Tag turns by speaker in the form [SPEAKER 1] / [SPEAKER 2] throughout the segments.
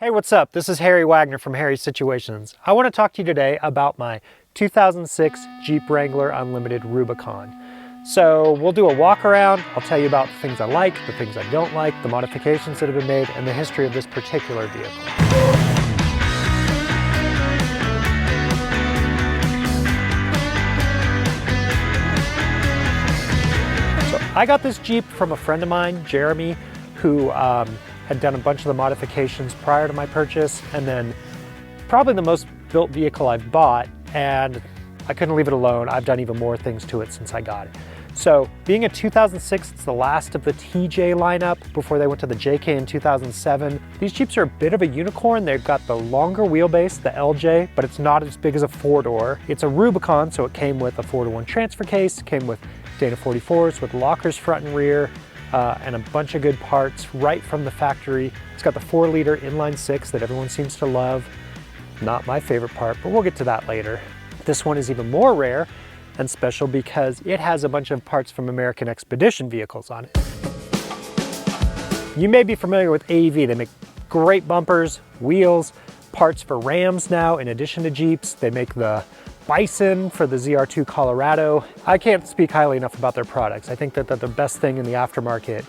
[SPEAKER 1] Hey, what's up? This is Harry Wagner from Harry's Situations. I want to talk to you today about my 2006 Jeep Wrangler Unlimited Rubicon. So we'll do a walk around. I'll tell you about the things I like, the things I don't like, the modifications that have been made, and the history of this particular vehicle. I got this Jeep from a friend of mine, Jeremy, who had done a bunch of the modifications prior to my purchase, and then probably the most built vehicle I've bought, and I couldn't leave it alone. I've done even more things to it since I got it. So being a 2006, it's the last of the TJ lineup before they went to the JK in 2007. These Jeeps are a bit of a unicorn. They've got the longer wheelbase, the LJ, but it's not as big as a four-door. It's a Rubicon, so it came with a 4-to-1 transfer case, came with Dana 44s with lockers front and rear, and a bunch of good parts right from the factory. It's got the 4-liter inline 6 that everyone seems to love. Not my favorite part, but we'll get to that later. This one is even more rare and special because it has a bunch of parts from American Expedition vehicles on it. You may be familiar with AEV. They make great bumpers, wheels, parts for Rams now in addition to Jeeps. They make the Bison for the ZR2 Colorado. I can't speak highly enough about their products. I think that they're the best thing in the aftermarket.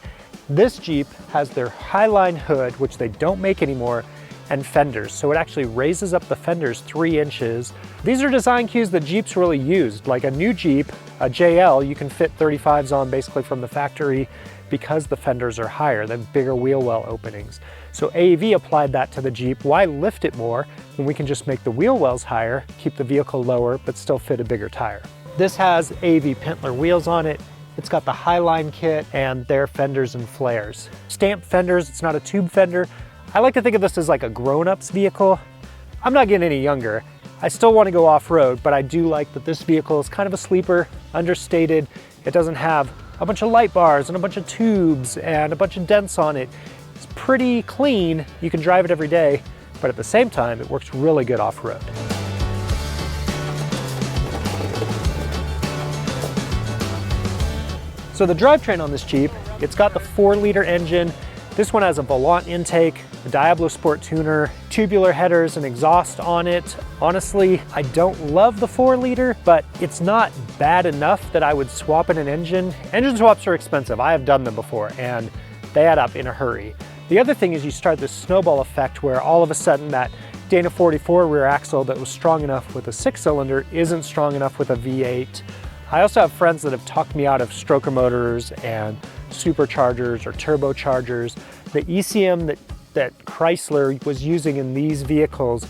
[SPEAKER 1] This Jeep has their Highline hood, which they don't make anymore, and fenders. So it actually raises up the fenders 3 inches. These are design cues that Jeeps really used. Like a new Jeep, a JL, you can fit 35s on basically from the factory because the fenders are higher. They have bigger wheel well openings. So AEV applied that to the Jeep. Why lift it more when we can just make the wheel wells higher, keep the vehicle lower, but still fit a bigger tire? This has AEV Pentler wheels on it. It's got the Highline kit and their fenders and flares. Stamped fenders, it's not a tube fender. I like to think of this as like a grown-up's vehicle. I'm not getting any younger. I still want to go off-road, but I do like that this vehicle is kind of a sleeper, understated. It doesn't have a bunch of light bars and a bunch of tubes and a bunch of dents on it. It's pretty clean. You can drive it every day, but at the same time, it works really good off-road. So the drivetrain on this Jeep, it's got the 4-liter engine. This one has a Volant intake, a Diablo Sport tuner, tubular headers and exhaust on it. Honestly, I don't love the 4-liter, but it's not bad enough that I would swap in an engine. Engine swaps are expensive. I have done them before and they add up in a hurry. The other thing is you start this snowball effect where all of a sudden that Dana 44 rear axle that was strong enough with a 6-cylinder isn't strong enough with a V8. I also have friends that have talked me out of stroker motors and superchargers or turbochargers. The ECM that Chrysler was using in these vehicles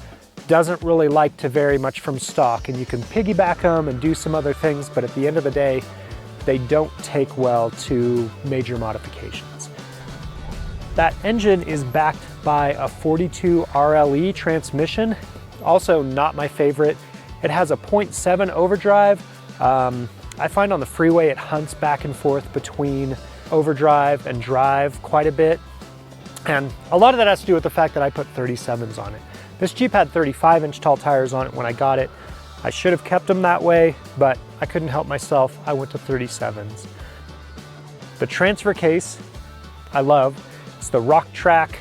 [SPEAKER 1] doesn't really like to vary much from stock, and you can piggyback them and do some other things, but at the end of the day, they don't take well to major modifications. That engine is backed by a 42 RLE transmission, also not my favorite. It has a 0.7 overdrive. I find on the freeway it hunts back and forth between overdrive and drive quite a bit. And a lot of that has to do with the fact that I put 37s on it. This Jeep had 35-inch tall tires on it when I got it. I should have kept them that way, but I couldn't help myself. I went to 37s. The transfer case, I love. It's the Rock Track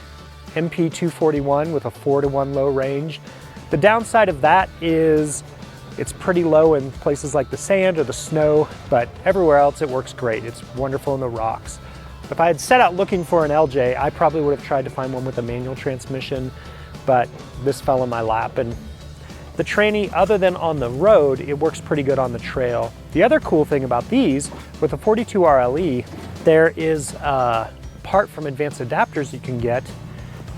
[SPEAKER 1] MP241 with a 4-to-1 low range. The downside of that is it's pretty low in places like the sand or the snow, but everywhere else it works great. It's wonderful in the rocks. If I had set out looking for an LJ, I probably would have tried to find one with a manual transmission, but this fell in my lap. And the tranny, other than on the road, it works pretty good on the trail. The other cool thing about these, with the 42 RLE, there is a part from Advanced Adapters you can get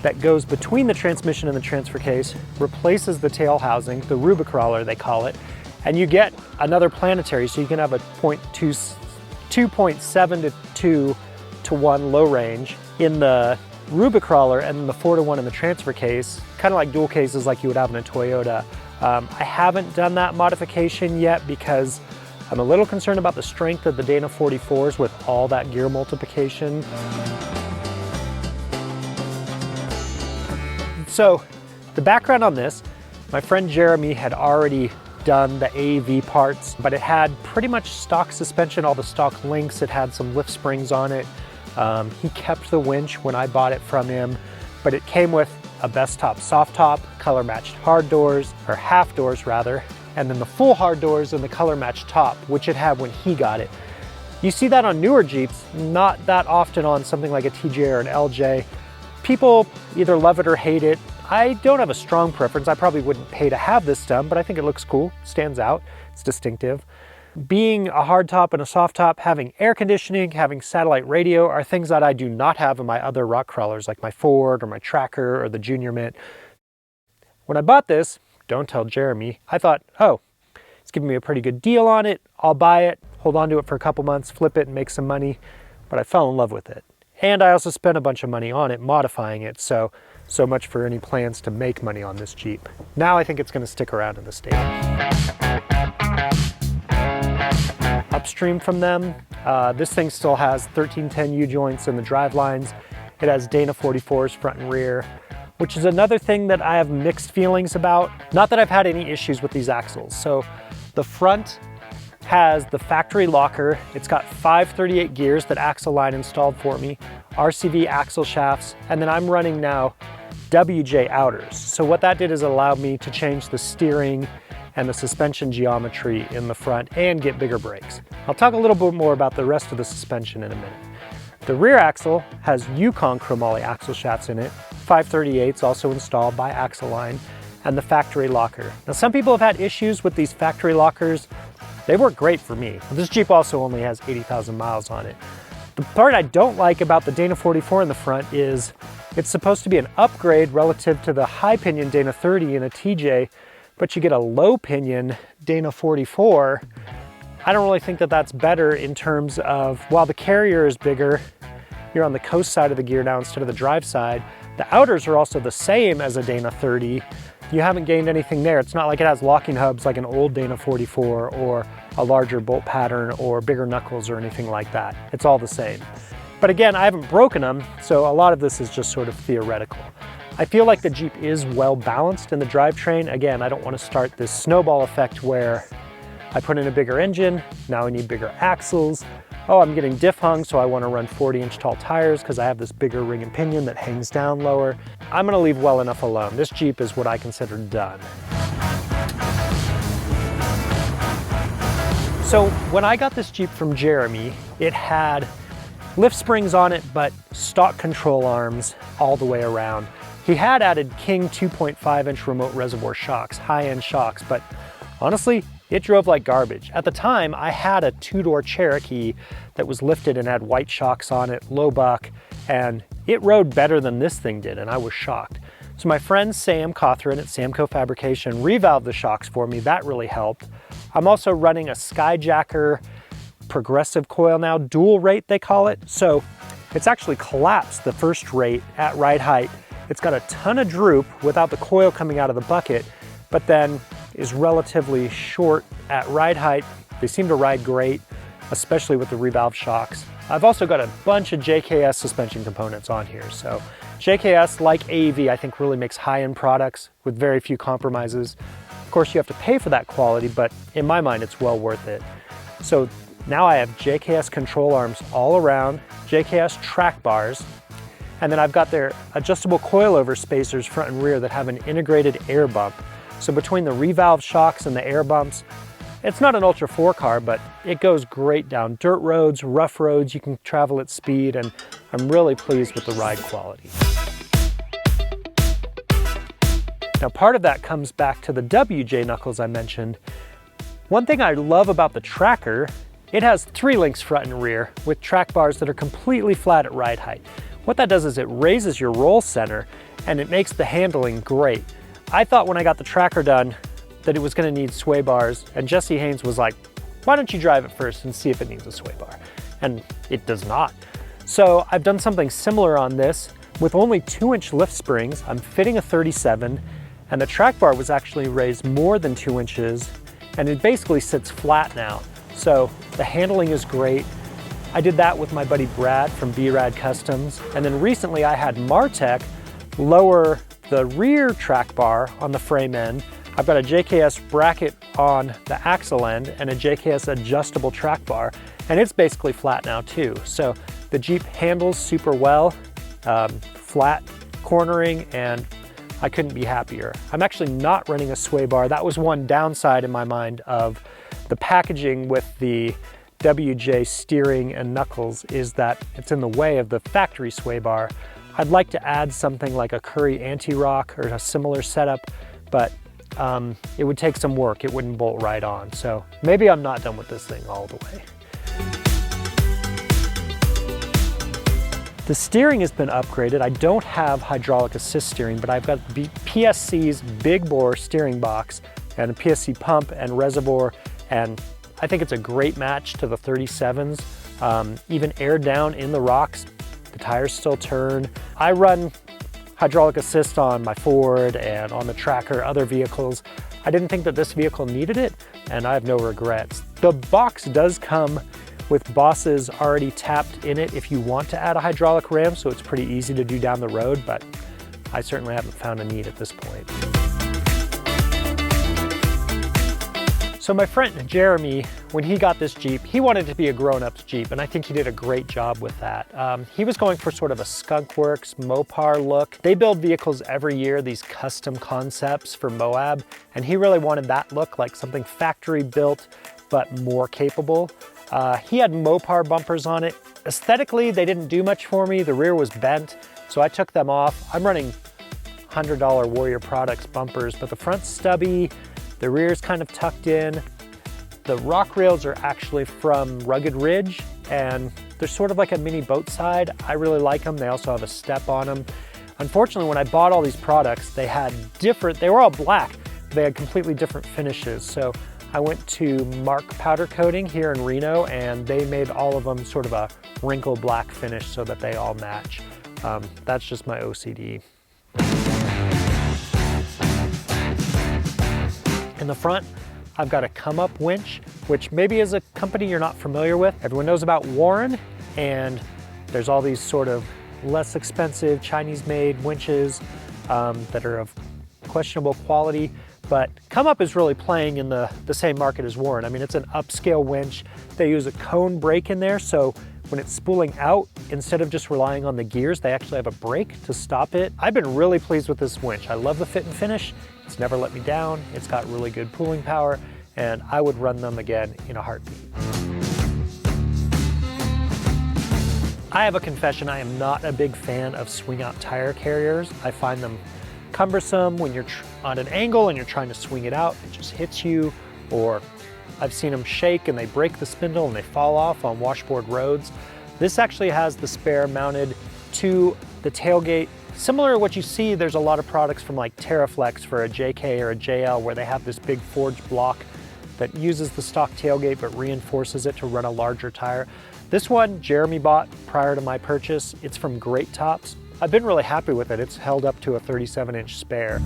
[SPEAKER 1] that goes between the transmission and the transfer case, replaces the tail housing, the Rubicrawler they call it, and you get another planetary, so you can have a 2.7 to 2-to-1 low range in the Rubicrawler and then the 4-to-1 in the transfer case, kind of like dual cases like you would have in a Toyota. I haven't done that modification yet because I'm a little concerned about the strength of the Dana 44s with all that gear multiplication. So the background on this, my friend Jeremy had already done the AEV parts, but it had pretty much stock suspension, all the stock links. It had some lift springs on it. He kept the winch when I bought it from him, but it came with a best top, soft top, color matched hard doors, or half doors rather, and then the full hard doors and the color matched top, which it had when he got it. You see that on newer Jeeps, not that often on something like a TJ or an LJ. People either love it or hate it. I don't have a strong preference. I probably wouldn't pay to have this done, but I think it looks cool, stands out, it's distinctive. Being a hard top and a soft top, having air conditioning, having satellite radio are things that I do not have in my other rock crawlers, like my Ford or my Tracker or the Junior Mint. When I bought this, don't tell Jeremy, I thought, oh, it's giving me a pretty good deal on it. I'll buy it, hold on to it for a couple months, flip it and make some money. But I fell in love with it. And I also spent a bunch of money on it, modifying it. So much for any plans to make money on this Jeep. Now I think it's going to stick around in the stable. Upstream from them, this thing still has 1310 U-joints in the drive lines. It has Dana 44s front and rear, which is another thing that I have mixed feelings about. Not that I've had any issues with these axles. So the front has the factory locker. It's got 538 gears that Axle Line installed for me, RCV axle shafts, and then I'm running now WJ outers. So what that did is allow me to change the steering and the suspension geometry in the front and get bigger brakes. I'll talk a little bit more about the rest of the suspension in a minute. The rear axle has Yukon chromoly axle shafts in it, 538s also installed by Axle Line, and the factory locker. Now some people have had issues with these factory lockers. They work great for me. This Jeep also only has 80,000 miles on it. The part I don't like about the Dana 44 in the front is it's supposed to be an upgrade relative to the high pinion Dana 30 in a TJ, but you get a low pinion Dana 44. I don't really think that that's better in terms of, while the carrier is bigger, you're on the coast side of the gear now instead of the drive side. The outers are also the same as a Dana 30. You haven't gained anything there. It's not like it has locking hubs like an old Dana 44 or a larger bolt pattern or bigger knuckles or anything like that. It's all the same. But again, I haven't broken them, so a lot of this is just sort of theoretical. I feel like the Jeep is well balanced in the drivetrain. Again, I don't want to start this snowball effect where I put in a bigger engine, now I need bigger axles. Oh, I'm getting diff hung, so I want to run 40-inch tall tires because I have this bigger ring and pinion that hangs down lower. I'm going to leave well enough alone. This Jeep is what I consider done. So when I got this Jeep from Jeremy, it had lift springs on it, but stock control arms all the way around. He had added King 2.5-inch remote reservoir shocks, high-end shocks, but honestly, it drove like garbage. At the time, I had a two-door Cherokee that was lifted and had white shocks on it, low buck, and it rode better than this thing did, and I was shocked. So my friend Sam Cothran at Samco Fabrication revalved the shocks for me. That really helped. I'm also running a Skyjacker progressive coil now, dual rate they call it. So it's actually collapsed the first rate at ride height. It's got a ton of droop without the coil coming out of the bucket, but then is relatively short at ride height. They seem to ride great, especially with the revalve shocks. I've also got a bunch of JKS suspension components on here. So JKS, like AEV, I think really makes high-end products with very few compromises. Of course, you have to pay for that quality, but in my mind, it's well worth it. So now I have JKS control arms all around, JKS track bars, and then I've got their adjustable coilover spacers front and rear that have an integrated air bump. So between the revalve shocks and the air bumps, it's not an Ultra 4 car, but it goes great down dirt roads, rough roads, you can travel at speed, and I'm really pleased with the ride quality. Now part of that comes back to the WJ knuckles I mentioned. One thing I love about the Tracker, it has 3 links front and rear with track bars that are completely flat at ride height. What that does is it raises your roll center and it makes the handling great. I thought when I got the Tracker done that it was going to need sway bars, and Jesse Haynes was like, why don't you drive it first and see if it needs a sway bar? And it does not. So I've done something similar on this with only 2-inch lift springs. I'm fitting a 37, and the track bar was actually raised more than 2 inches, and it basically sits flat now. So the handling is great. I did that with my buddy Brad from B-Rad Customs, and then recently I had Martech lower the rear track bar on the frame end. I've got a JKS bracket on the axle end and a JKS adjustable track bar, and it's basically flat now too. So the Jeep handles super well, flat cornering, and I couldn't be happier. I'm actually not running a sway bar. That was one downside in my mind of the packaging with the WJ steering and knuckles, is that it's in the way of the factory sway bar. I'd like to add something like a Curry anti-rock or a similar setup, but it would take some work. It wouldn't bolt right on. So maybe I'm not done with this thing all the way. The steering has been upgraded. I don't have hydraulic assist steering, but I've got PSC's big bore steering box and a PSC pump and reservoir, and I think it's a great match to the 37s. Even air down in the rocks, the tires still turn. I run hydraulic assist on my Ford and on the Tracker, other vehicles. I didn't think that this vehicle needed it, and I have no regrets. The box does come with bosses already tapped in it if you want to add a hydraulic ram, so it's pretty easy to do down the road, but I certainly haven't found a need at this point. So my friend Jeremy, when he got this Jeep, he wanted it to be a grown-up's Jeep, and I think he did a great job with that. He was going for sort of a Skunk Works, Mopar look. They build vehicles every year, these custom concepts for Moab, and he really wanted that look, like something factory built, but more capable. He had Mopar bumpers on it. Aesthetically, they didn't do much for me. The rear was bent, so I took them off. I'm running $100 Warrior Products bumpers, but the front's stubby, the rear's kind of tucked in. The rock rails are actually from Rugged Ridge, and they're sort of like a mini boat side. I really like them. They also have a step on them. Unfortunately, when I bought all these products, they were all black. They had completely different finishes. So I went to Mark Powder Coating here in Reno, and they made all of them sort of a wrinkle black finish so that they all match. That's just my OCD. In the front, I've got a Come Up winch, which maybe is a company you're not familiar with. Everyone knows about Warren, and there's all these sort of less expensive Chinese-made winches that are of questionable quality. But Come Up is really playing in the same market as Warren. I mean, it's an upscale winch. They use a cone brake in there, so when it's spooling out, instead of just relying on the gears, they actually have a brake to stop it. I've been really pleased with this winch. I love the fit and finish. It's never let me down. It's got really good pulling power, and I would run them again in a heartbeat. I have a confession. I am not a big fan of swing out tire carriers. I find them cumbersome when you're on an angle and you're trying to swing it out. It just hits you, or I've seen them shake and they break the spindle and they fall off on washboard roads. This actually has the spare mounted to the tailgate. Similar to what you see, there's a lot of products from like Teraflex for a JK or a JL where they have this big forged block that uses the stock tailgate but reinforces it to run a larger tire. This one Jeremy bought prior to my purchase. It's from Great Tops. I've been really happy with it. It's held up to a 37-inch spare.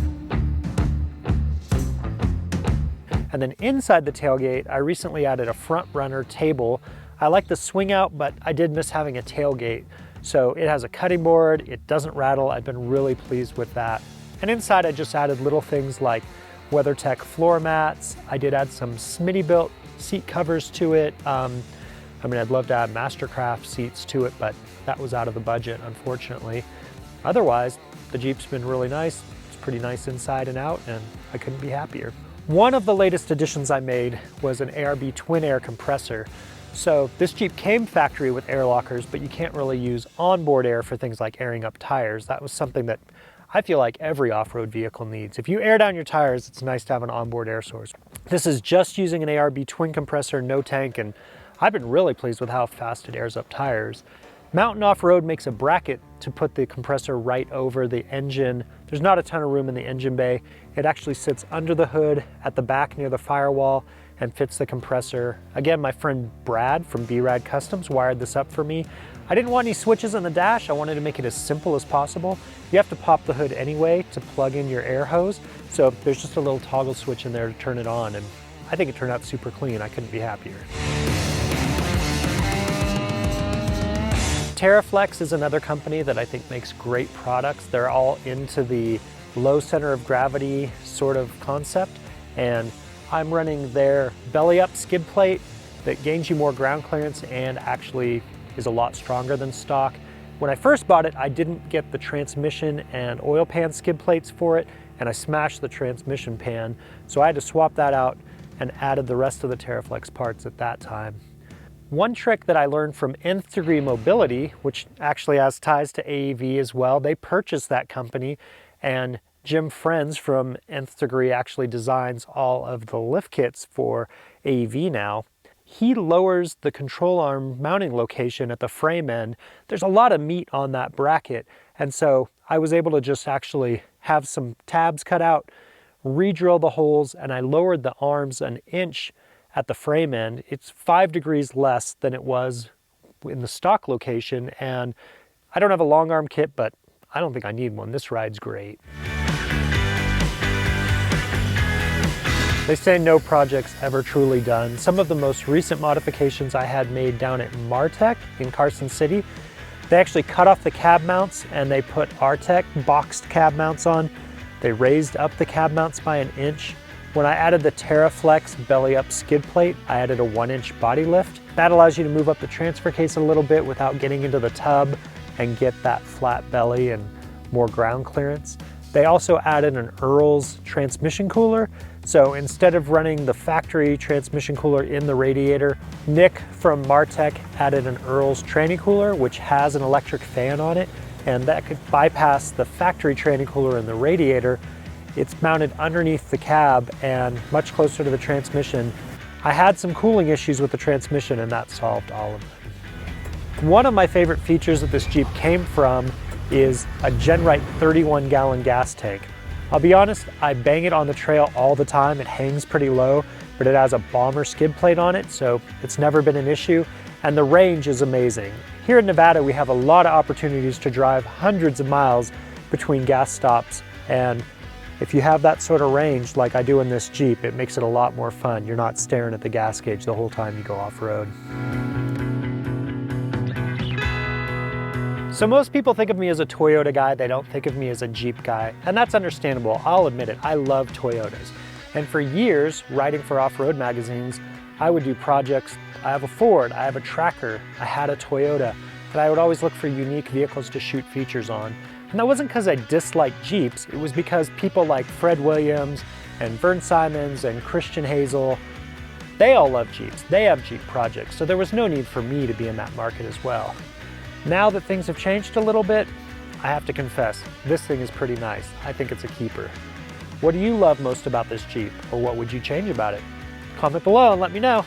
[SPEAKER 1] And then inside the tailgate, I recently added a front runner table. I like the swing out, but I did miss having a tailgate. So it has a cutting board, it doesn't rattle. I've been really pleased with that. And inside I just added little things like WeatherTech floor mats. I did add some Smitty-built seat covers to it. I mean, I'd love to add Mastercraft seats to it, but that was out of the budget, unfortunately. Otherwise, the Jeep's been really nice. It's pretty nice inside and out, and I couldn't be happier. One of the latest additions I made was an ARB twin air compressor. So this Jeep came factory with air lockers, but you can't really use onboard air for things like airing up tires. That was something that I feel like every off-road vehicle needs. If you air down your tires, it's nice to have an onboard air source. This is just using an ARB twin compressor, no tank, and I've been really pleased with how fast it airs up tires. Mountain off-road makes a bracket to put the compressor right over the engine. There's not a ton of room in the engine bay. It actually sits under the hood at the back near the firewall and fits the compressor. Again, my friend Brad from B-Rad Customs wired this up for me. I didn't want any switches in the dash. I wanted to make it as simple as possible. You have to pop the hood anyway to plug in your air hose. So there's just a little toggle switch in there to turn it on, and I think it turned out super clean. I couldn't be happier. Teraflex is another company that I think makes great products. They're all into the low center of gravity sort of concept, and I'm running their belly up skid plate that gains you more ground clearance and actually is a lot stronger than stock. When I first bought it, I didn't get the transmission and oil pan skid plates for it, and I smashed the transmission pan, so I had to swap that out and added the rest of the Teraflex parts at that time. One trick that I learned from Nth Degree Mobility, which actually has ties to AEV as well, they purchased that company, and Jim Friends from Nth Degree actually designs all of the lift kits for AEV now. He lowers the control arm mounting location at the frame end. There's a lot of meat on that bracket, and so I was able to just actually have some tabs cut out, re-drill the holes, and I lowered the arms an inch at the frame end. It's 5 degrees less than it was in the stock location, and I don't have a long arm kit, but I don't think I need one. This ride's great. They say no project's ever truly done. Some of the most recent modifications I had made down at Martech in Carson City, they actually cut off the cab mounts and they put Artec boxed cab mounts on. They raised up the cab mounts by an inch. When I added the Teraflex belly up skid plate, I added a 1-inch body lift. That allows you to move up the transfer case a little bit without getting into the tub and get that flat belly and more ground clearance. They also added an Earl's transmission cooler. So instead of running the factory transmission cooler in the radiator, Nick from Martech added an Earl's tranny cooler, which has an electric fan on it, and that could bypass the factory tranny cooler in the radiator. It's mounted underneath the cab and much closer to the transmission. I had some cooling issues with the transmission, and that solved all of them. One of my favorite features that this Jeep came from is a GENRIGHT 31-gallon gas tank. I'll be honest, I bang it on the trail all the time. It hangs pretty low, but it has a bomber skid plate on it, so it's never been an issue, and the range is amazing. Here in Nevada, we have a lot of opportunities to drive hundreds of miles between gas stops, and if you have that sort of range like I do in this Jeep, it makes it a lot more fun. You're not staring at the gas gauge the whole time you go off-road. So most people think of me as a Toyota guy, they don't think of me as a Jeep guy, and that's understandable. I'll admit it, I love Toyotas. And for years, writing for off-road magazines, I would do projects. I have a Ford, I have a Tracker, I had a Toyota, and I would always look for unique vehicles to shoot features on. And that wasn't because I disliked Jeeps, it was because people like Fred Williams and Verne Simons and Christian Hazel, they all love Jeeps. They have Jeep projects, so there was no need for me to be in that market as well. Now that things have changed a little bit, I have to confess, this thing is pretty nice. I think it's a keeper. What do you love most about this Jeep, or what would you change about it? Comment below and let me know.